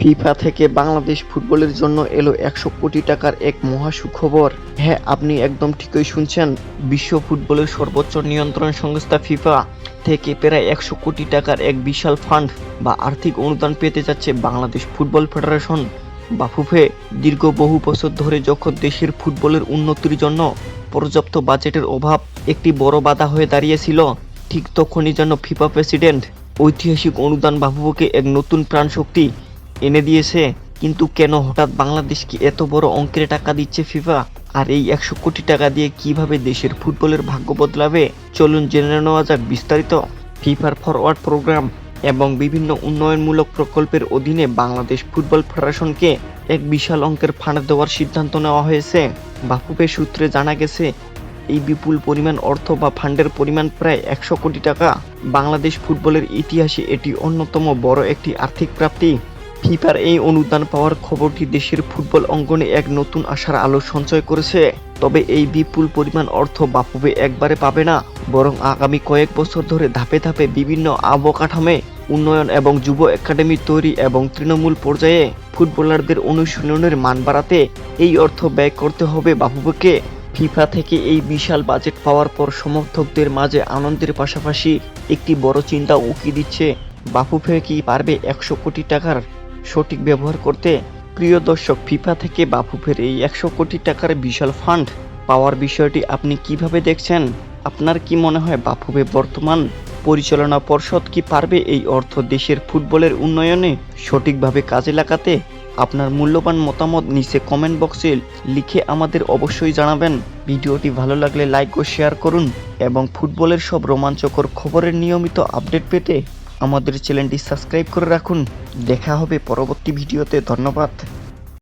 FIFA থেকে বাংলাদেশ ফুটবলের জন্য এলো 100 কোটি টাকার এক মহা সুখবর। হ্যাঁ, আপনি একদম ঠিকই শুনছেন। বিশ্ব ফুটবলের সর্বোচ্চ নিয়ন্ত্রণ সংস্থা ফিফা থেকে প্রায় 100 কোটি টাকার এক বিশাল ফান্ড বা আর্থিক অনুদান পেতে যাচ্ছে বাংলাদেশ ফুটবল ফেডারেশন বা ফুফে। দীর্ঘ বহু বছর ধরে যখন দেশের ফুটবলের উন্নতির জন্য পর্যাপ্ত বাজেটের অভাব একটি বড় বাধা হয়ে দাঁড়িয়েছিল, ঠিক তখনই যেন ফিফা প্রেসিডেন্ট ঐতিহাসিক অনুদান বাফুফেকে এক নতুন প্রাণশক্তি এনে দিয়েছে। কিন্তু কেন হঠাৎ বাংলাদেশকে এত বড় অঙ্কের টাকা দিচ্ছে ফিফা? আর এই 100 কোটি টাকা দিয়ে কিভাবে দেশের ফুটবলের ভাগ্য বদলাবে, চলুন জেনে নেওয়া যাক বিস্তারিত। ফিফার ফরওয়ার্ড প্রোগ্রাম এবং বিভিন্ন উন্নয়নমূলক প্রকল্পের অধীনে বাংলাদেশ ফুটবল ফেডারেশনকে এক বিশাল অঙ্কের ফান্ড দেওয়ার সিদ্ধান্ত নেওয়া হয়েছে। বাফুফে সূত্রে জানা গেছে, এই বিপুল পরিমাণ অর্থ বা ফান্ডের পরিমাণ প্রায় 100 কোটি টাকা। বাংলাদেশ ফুটবলের ইতিহাসে এটি অন্যতম বড় একটি আর্থিক প্রাপ্তি। ফিফার এই অনুদান পাওয়ার খবরটি দেশের ফুটবল অঙ্গনে এক নতুন আশার আলো সঞ্চয় করেছে। তবে এই বিপুল পরিমাণ অর্থ বাফুফে একবারে পাবে না, বরং আগামী কয়েক বছর ধরে ধাপে ধাপে বিভিন্ন অবকাঠামো উন্নয়ন এবং যুব একাডেমি তৈরি এবং তৃণমূল পর্যায়ে ফুটবলারদের অনুশীলনের মান বাড়াতে এই অর্থ ব্যয় করতে হবে বাফুফেকে। ফিফা থেকে এই বিশাল বাজেট পাওয়ার পর সমর্থকদের মাঝে আনন্দের পাশাপাশি একটি বড় চিন্তা উকি দিচ্ছে, বাফুফে কি পারবে 100 কোটি টাকার সঠিক ব্যবহার করতে? প্রিয় দর্শক, ফিফা থেকে বাফুফের এই 100 কোটি টাকার বিশাল ফান্ড পাওয়ার বিষয়টি আপনি কিভাবে দেখছেন? আপনার কি মনে হয় বাফুফে বর্তমান পরিচালনা পর্ষদ কি পারবে এই অর্থ দেশের ফুটবলের উন্নয়নে সঠিকভাবে কাজে লাগাতে? আপনার মূল্যবান মতামত নিচে কমেন্ট বক্সে লিখে আমাদের অবশ্যই জানাবেন। ভিডিওটি ভালো লাগলে লাইক ও শেয়ার করুন এবং ফুটবলের সব রোমাঞ্চকর খবরের নিয়মিত আপডেট পেতে আমাদের চ্যানেলটি সাবস্ক্রাইব করে রাখুন। দেখা হবে পরবর্তী ভিডিওতে। ধন্যবাদ।